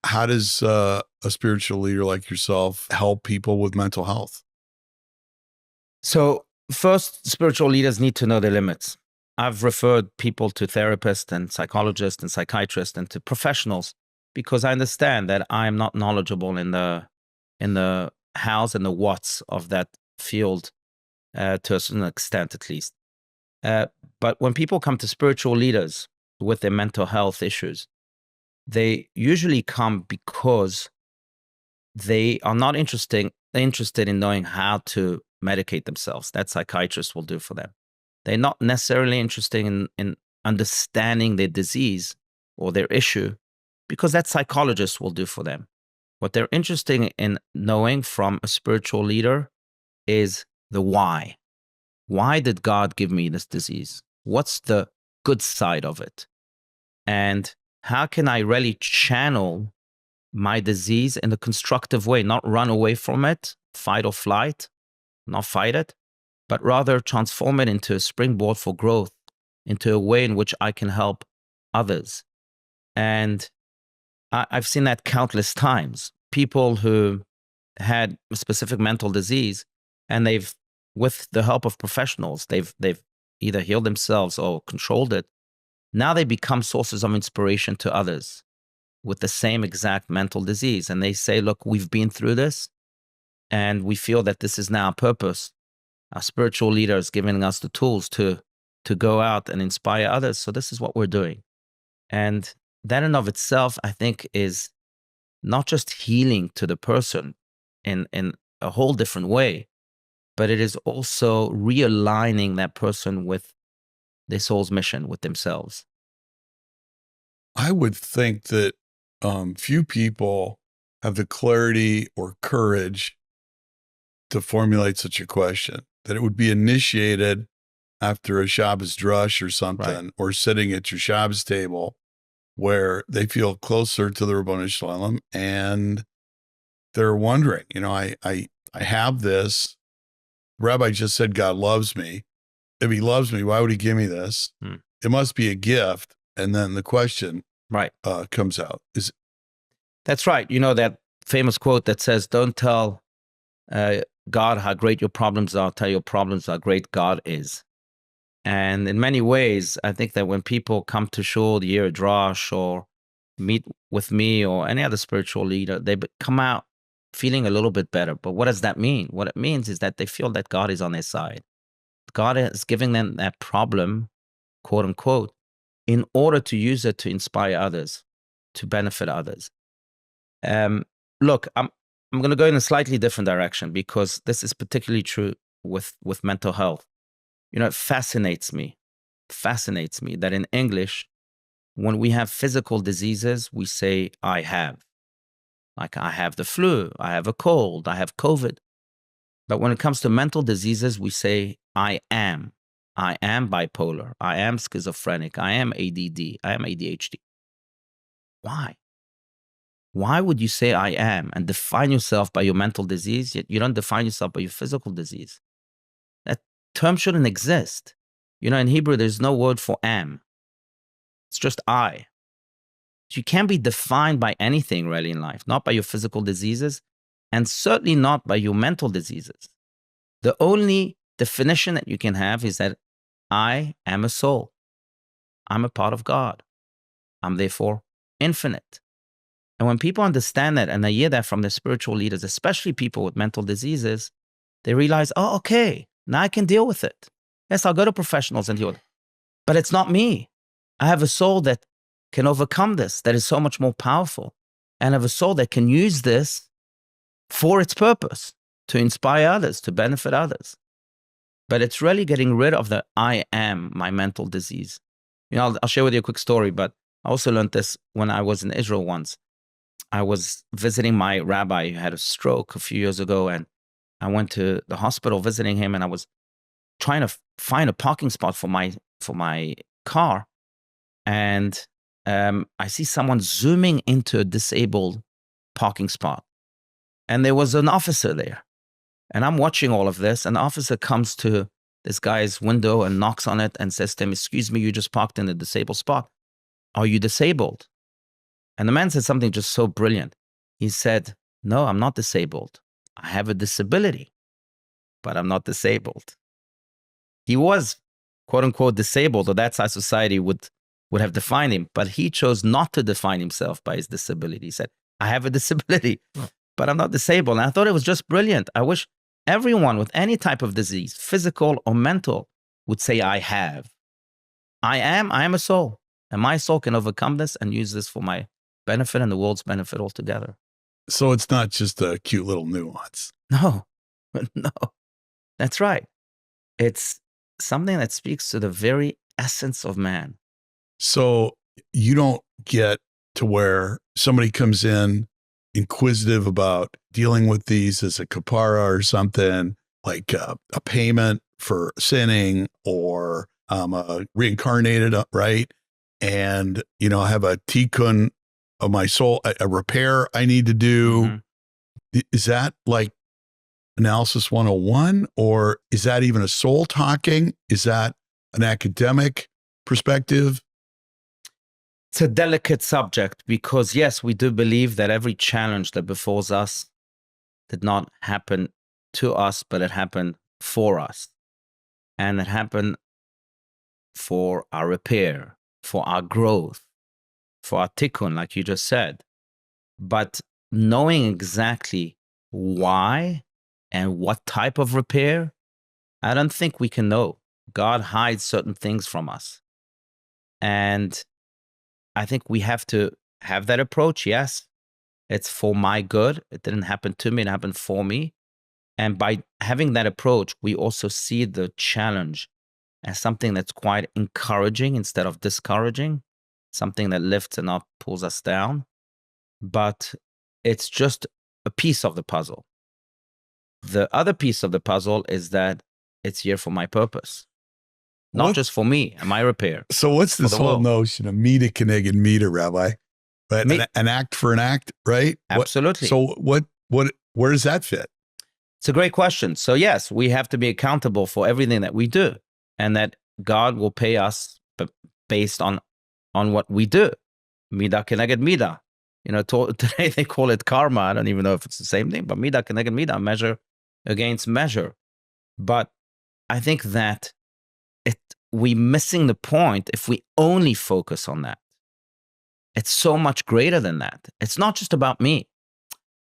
How does a spiritual leader like yourself help people with mental health? So first, spiritual leaders need to know their limits. I've referred people to therapists and psychologists and psychiatrists and to professionals because I understand that I'm not knowledgeable in the hows and the whats of that field, to a certain extent at least. But when people come to spiritual leaders with their mental health issues, they usually come because they are not interested in knowing how to medicate themselves. That psychiatrists will do for them. They're not necessarily interested in understanding their disease or their issue because that psychologist will do for them. What they're interested in knowing from a spiritual leader is the why. Why did God give me this disease? What's the good side of it? And how can I really channel my disease in a constructive way, not run away from it, fight or flight, not fight it, but rather transform it into a springboard for growth, into a way in which I can help others. And I've seen that countless times. People who had a specific mental disease, and they've, with the help of professionals, they've either healed themselves or controlled it. Now they become sources of inspiration to others with the same exact mental disease. And they say, look, we've been through this, and we feel that this is now our purpose. Our spiritual leader is giving us the tools to go out and inspire others. So this is what we're doing. And that in of itself, I think, is not just healing to the person in a whole different way, but it is also realigning that person with their soul's mission, with themselves. I would think that few people have the clarity or courage to formulate such a question, that it would be initiated after a Shabbos Drush or something, Right. or sitting at your Shabbos table where they feel closer to the Ribono Shel Olam and they're wondering, I have this. Rabbi just said God loves me. If he loves me, why would he give me this? It must be a gift. And then the question Right. comes out. That's right. You know that famous quote that says, don't tell God how great your problems are, tell your problems how great God is. And in many ways, I think that when people come to shul, hear a Drush, or meet with me or any other spiritual leader, they come out feeling a little bit better. But what does that mean? What it means is that they feel that God is on their side. God is giving them that problem, quote unquote, in order to use it to inspire others, to benefit others. Look, I'm going to go in a slightly different direction because this is particularly true with mental health. It fascinates me that in English, when we have physical diseases, we say, I have. Like, I have the flu, I have a cold, I have COVID. But when it comes to mental diseases, we say, I am. I am bipolar. I am schizophrenic. I am ADD. I am ADHD. Why? Why would you say I am and define yourself by your mental disease, yet you don't define yourself by your physical disease? That term shouldn't exist. In Hebrew, there's no word for am. It's just I. So you can't be defined by anything really in life, not by your physical diseases, and certainly not by your mental diseases. The only definition that you can have is that I am a soul. I'm a part of God. I'm therefore infinite. And when people understand that and they hear that from their spiritual leaders, especially people with mental diseases, they realize, oh, okay, now I can deal with it. Yes, I'll go to professionals and deal with it. But it's not me. I have a soul that can overcome this, that is so much more powerful. And I have a soul that can use this for its purpose, to inspire others, to benefit others. But it's really getting rid of the I am my mental disease. I'll share with you a quick story, but I also learned this when I was in Israel once. I was visiting my rabbi who had a stroke a few years ago, and I went to the hospital visiting him, and I was trying to find a parking spot for my car, and I see someone zooming into a disabled parking spot, and there was an officer there, and I'm watching all of this, and the officer comes to this guy's window and knocks on it and says to him, "Excuse me, you just parked in a disabled spot. Are you disabled?" And the man said something just so brilliant. He said, no, I'm not disabled. I have a disability, but I'm not disabled. He was, quote unquote, disabled, or that's how society would have defined him. But he chose not to define himself by his disability. He said, I have a disability, but I'm not disabled. And I thought it was just brilliant. I wish everyone with any type of disease, physical or mental, would say, I am a soul. And my soul can overcome this and use this for my benefit and the world's benefit altogether. So it's not just a cute little nuance. No, no, that's right. It's something that speaks to the very essence of man. So you don't get to where somebody comes in inquisitive about dealing with these as a kapara or something, like a payment for sinning, or reincarnated, right? And, I have a tikkun of my soul, a repair I need to do. Mm-hmm. Is that like Analysis 101, or is that even a soul talking? Is that an academic perspective? It's a delicate subject because, yes, we do believe that every challenge that befalls us did not happen to us, but it happened for us. And it happened for our repair, for our growth, for our tikkun, like you just said. But knowing exactly why and what type of repair, I don't think we can know. God hides certain things from us. And I think we have to have that approach. Yes, it's for my good. It didn't happen to me, it happened for me. And by having that approach, we also see the challenge as something that's quite encouraging instead of discouraging, something that lifts and not pulls us down. But it's just a piece of the puzzle. The other piece of the puzzle is that it's here for my purpose, not just for me and my repair. So what's this whole notion of Middah K'neged Middah, Rabbi? Right? An act for an act, right? Absolutely. Where does that fit? It's a great question. So yes, we have to be accountable for everything that we do, and that God will pay us based on what we do. Middah K'neged Middah. Today they call it karma. I don't even know if it's the same thing, but Middah K'neged Middah, measure against measure. But I think that we're missing the point if we only focus on that. It's so much greater than that. It's not just about me.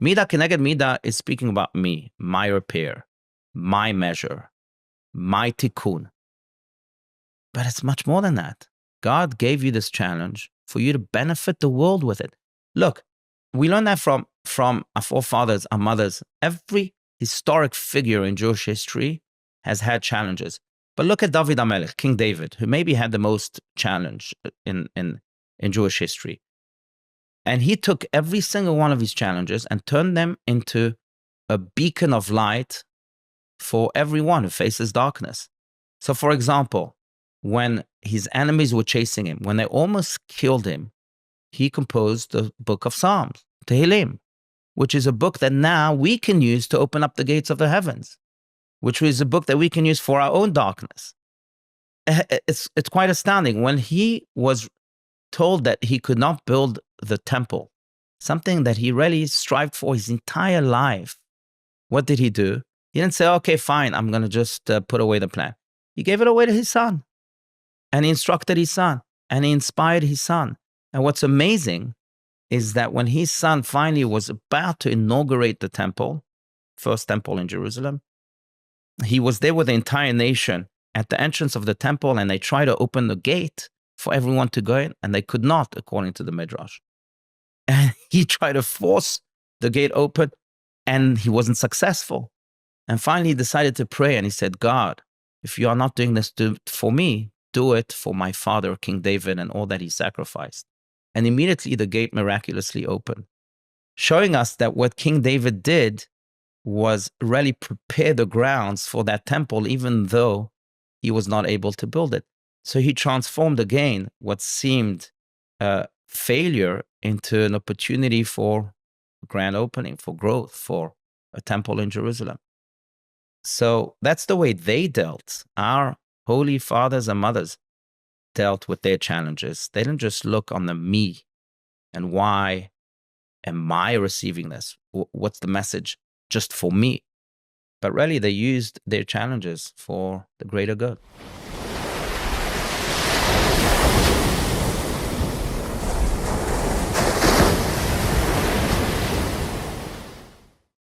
Middah K'neged Middah is speaking about me, my repair, my measure, my tikkun. But it's much more than that. God gave you this challenge for you to benefit the world with it. Look, we learned that from our forefathers, our mothers. Every historic figure in Jewish history has had challenges. But look at David HaMelech, King David, who maybe had the most challenge in Jewish history. And he took every single one of his challenges and turned them into a beacon of light for everyone who faces darkness. So, for example, when his enemies were chasing him, when they almost killed him, he composed the book of Psalms, Tehillim, which is a book that now we can use to open up the gates of the heavens, which is a book that we can use for our own darkness. It's quite astounding. When he was told that he could not build the temple, something that he really strived for his entire life, what did he do? He didn't say, okay, fine, I'm going to just put away the plan. He gave it away to his son, and he instructed his son, and he inspired his son. And what's amazing is that when his son finally was about to inaugurate the temple, first temple in Jerusalem, he was there with the entire nation at the entrance of the temple, and they tried to open the gate for everyone to go in, and they could not, according to the Midrash. And he tried to force the gate open, and he wasn't successful. And finally, he decided to pray, and he said, God, if you are not doing this for me, do it for my father, King David, and all that he sacrificed. And immediately the gate miraculously opened, showing us that what King David did was really prepare the grounds for that temple, even though he was not able to build it. So he transformed again what seemed a failure into an opportunity for grand opening, for growth, for a temple in Jerusalem. So that's the way they dealt. Our holy fathers and mothers dealt with their challenges. They didn't just look on the me. And why am I receiving this? What's the message just for me? But really, they used their challenges for the greater good.